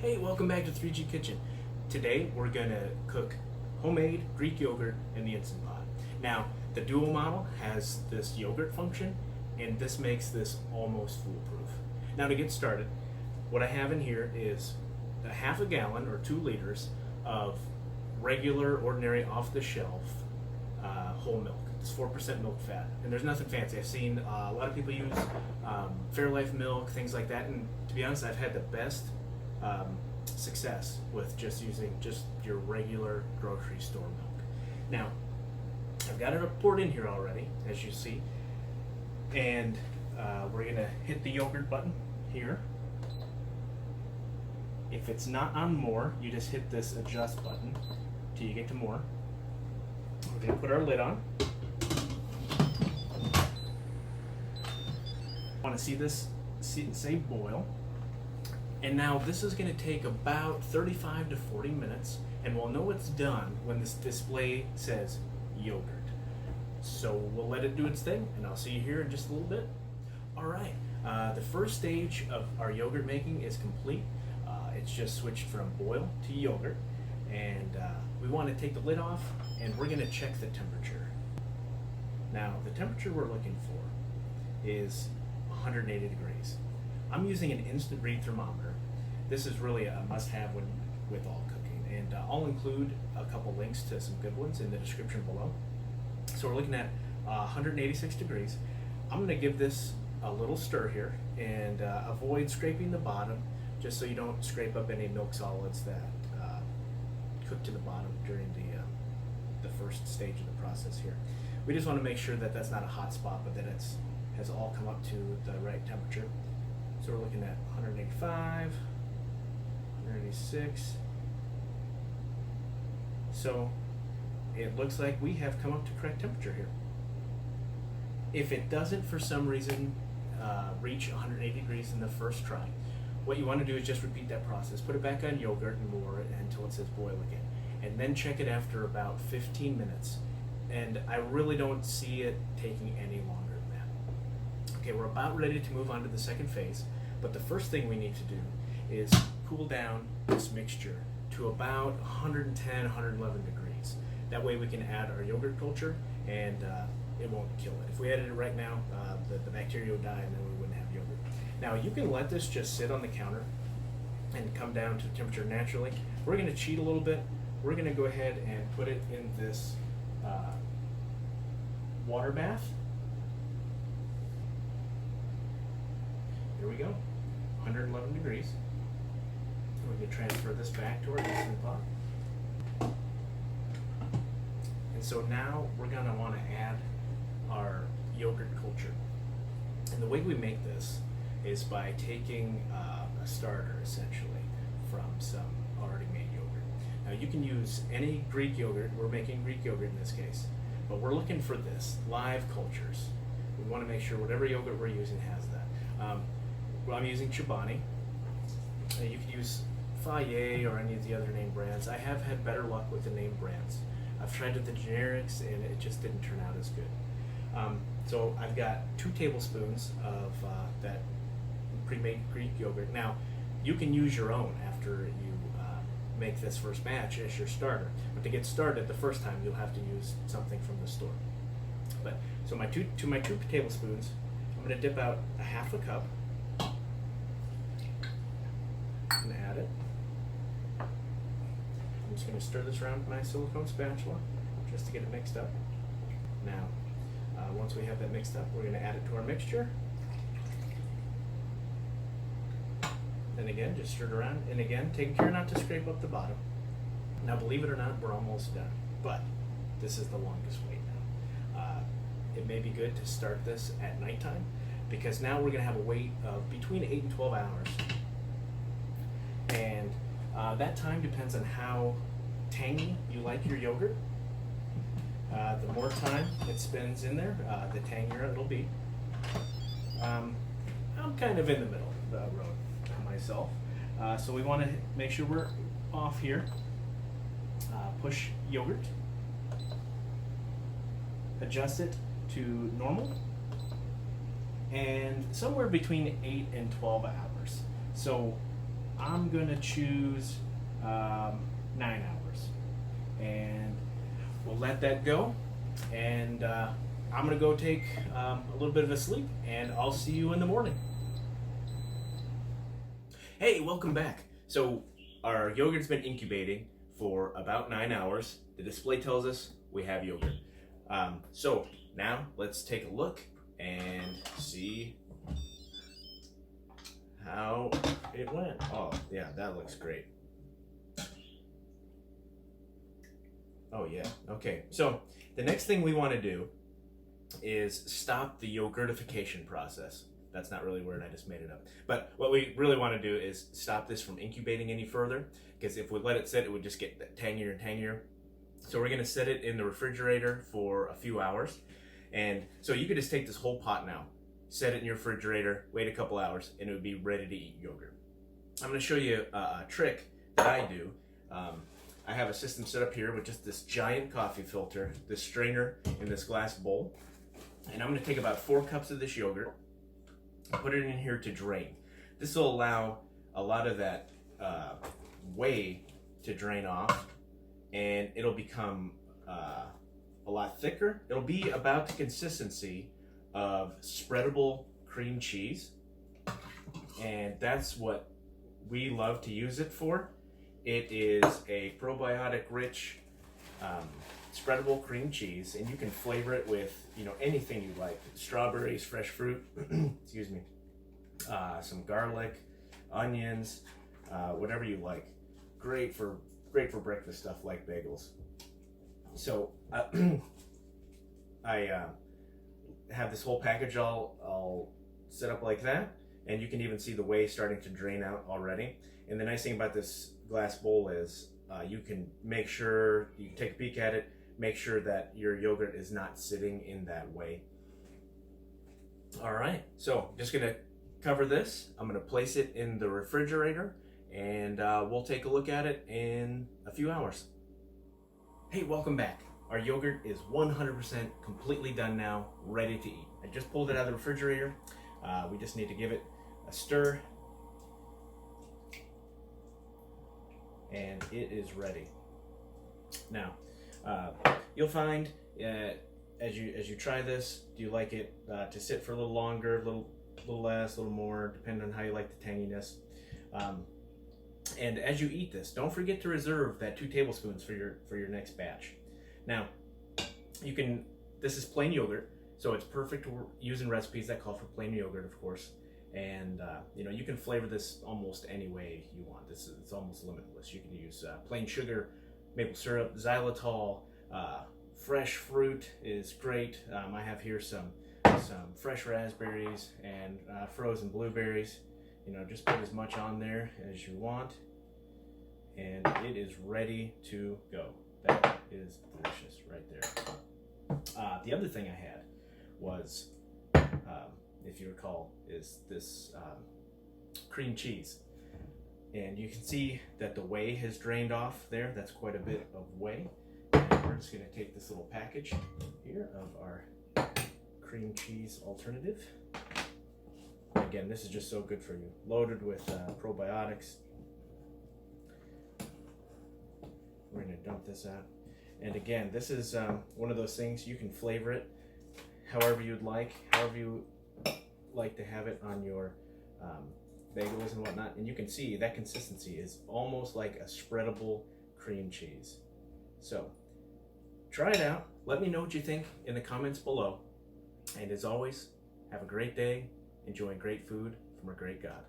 Hey, welcome back to 3G Kitchen. Today we're gonna cook homemade Greek yogurt in the Instant Pot. Now, the Duo model has this yogurt function, and this makes this almost foolproof. Now, to get started, what I have in here is a half a gallon or 2 liters of regular, ordinary, off-the-shelf whole milk. It's 4% milk fat, and there's nothing fancy. I've seen a lot of people use Fairlife milk, things like that, and to be honest, I've had the best success with just using just your regular grocery store milk. Now, I've got it poured in here already, as you see, and we're gonna hit the yogurt button here. If it's not on more, you just hit this adjust button till you get to more. We're gonna put our lid on. Want to see this say boil. And now this is going to take about 35 to 40 minutes, and we'll know it's done when this display says yogurt. So we'll let it do its thing, and I'll see you here in just a little bit. All right, the first stage of our yogurt making is complete. It's just switched from boil to yogurt, and we want to take the lid off, and we're going to check the temperature. Now, the temperature we're looking for is 180 degrees. I'm using an instant read thermometer. This is really a must-have with all cooking, and I'll include a couple links to some good ones in the description below. So we're looking at 186 degrees. I'm going to give this a little stir here and avoid scraping the bottom, just so you don't scrape up any milk solids that cook to the bottom during the first stage of the process here. We just want to make sure that that's not a hot spot, but that it has all come up to the right temperature. So we're looking at 185, 186. So it looks like we have come up to correct temperature here. If it doesn't, for some reason, reach 180 degrees in the first try, what you want to do is just repeat that process. Put it back on yogurt and lower it until it says boil again. And then check it after about 15 minutes. And I really don't see it taking any longer than that. Okay, we're about ready to move on to the second phase, but the first thing we need to do is cool down this mixture to about 110, 111 degrees. That way we can add our yogurt culture and it won't kill it. If we added it right now, the bacteria would die and then we wouldn't have yogurt. Now, you can let this just sit on the counter and come down to temperature naturally. We're going to cheat a little bit. We're going to go ahead and put it in this water bath. Here we go, 111 degrees. We're going to transfer this back to our Instant Pot. And so now we're going to want to add our yogurt culture. And the way we make this is by taking a starter, essentially, from some already made yogurt. Now, you can use any Greek yogurt. We're making Greek yogurt in this case. But we're looking for this, live cultures. We want to make sure whatever yogurt we're using has that. Well, I'm using Chobani. You could use Fage or any of the other name brands. I have had better luck with the name brands. I've tried with the generics and it just didn't turn out as good. So I've got 2 tablespoons of that pre-made Greek yogurt. Now, you can use your own after you make this first batch as your starter. But to get started the first time, you'll have to use something from the store. But so my two tablespoons, I'm going to dip out a half a cup. I'm going to add it. I'm just going to stir this around with my silicone spatula just to get it mixed up. Now, once we have that mixed up, we're going to add it to our mixture. And again, just stir it around. And again, take care not to scrape up the bottom. Now, believe it or not, we're almost done. But this is the longest wait now. It may be good to start this at nighttime, because now we're going to have a wait of between 8 and 12 hours. And that time depends on how tangy you like your yogurt. The more time it spends in there, the tangier it'll be. I'm kind of in the middle of the road myself. So we want to make sure we're off here. Push yogurt. Adjust it to normal. And somewhere between 8 and 12 hours. So I'm gonna choose 9 hours, and we'll let that go. And I'm gonna go take a little bit of a sleep, and I'll see you in the morning. Hey, welcome back. So our yogurt's been incubating for about 9 hours. The display tells us we have yogurt. So now let's take a look and see how it went. Oh yeah, that looks great. Oh yeah, okay. So the next thing we want to do is stop the yogurtification process. That's not really a word, I just made it up. But what we really want to do is stop this from incubating any further, because if we let it sit, it would just get tangier and tangier. So we're gonna set it in the refrigerator for a few hours. And so you could just take this whole pot now, set it in your refrigerator, wait a couple hours, and it would be ready to eat yogurt. I'm gonna show you a trick that I do. I have a system set up here with just this giant coffee filter, this strainer, in this glass bowl. And I'm gonna take about 4 cups of this yogurt, put it in here to drain. This will allow a lot of that whey to drain off, and it'll become a lot thicker. It'll be about the consistency of spreadable cream cheese, and that's what we love to use it for. It is a probiotic rich spreadable cream cheese, and you can flavor it with anything you like: strawberries, fresh fruit, excuse me, some garlic, onions, whatever you like. Great for breakfast stuff like bagels. So I have this whole package all set up like that, and you can even see the whey starting to drain out already. And the nice thing about this glass bowl is you can make sure, you can take a peek at it, make sure that your yogurt is not sitting in that whey. All right, so just gonna cover this. I'm gonna place it in the refrigerator, and we'll take a look at it in a few hours. Hey, welcome back. Our yogurt is 100% completely done now, ready to eat. I just pulled it out of the refrigerator. We just need to give it a stir, and it is ready. Now, you'll find as you try this, do you like it to sit for a little longer, a little less, a little more, depending on how you like the tanginess. And as you eat this, don't forget to reserve that 2 tablespoons for your next batch. Now, this is plain yogurt, so it's perfect for using recipes that call for plain yogurt, of course. And you can flavor this almost any way you want. It's almost limitless. You can use plain sugar, maple syrup, xylitol, fresh fruit is great. I have here some fresh raspberries and frozen blueberries. Just put as much on there as you want, and it is ready to go. That is delicious right there. The other thing I had was, if you recall, is this cream cheese. And you can see that the whey has drained off there. That's quite a bit of whey. And we're just gonna take this little package here of our cream cheese alternative. Again, this is just so good for you. Loaded with probiotics. We're gonna dump this out. And again, this is one of those things, you can flavor it however you'd like, however you like to have it on your bagels and whatnot. And you can see that consistency is almost like a spreadable cream cheese. So try it out. Let me know what you think in the comments below. And as always, have a great day, enjoying great food from a great God.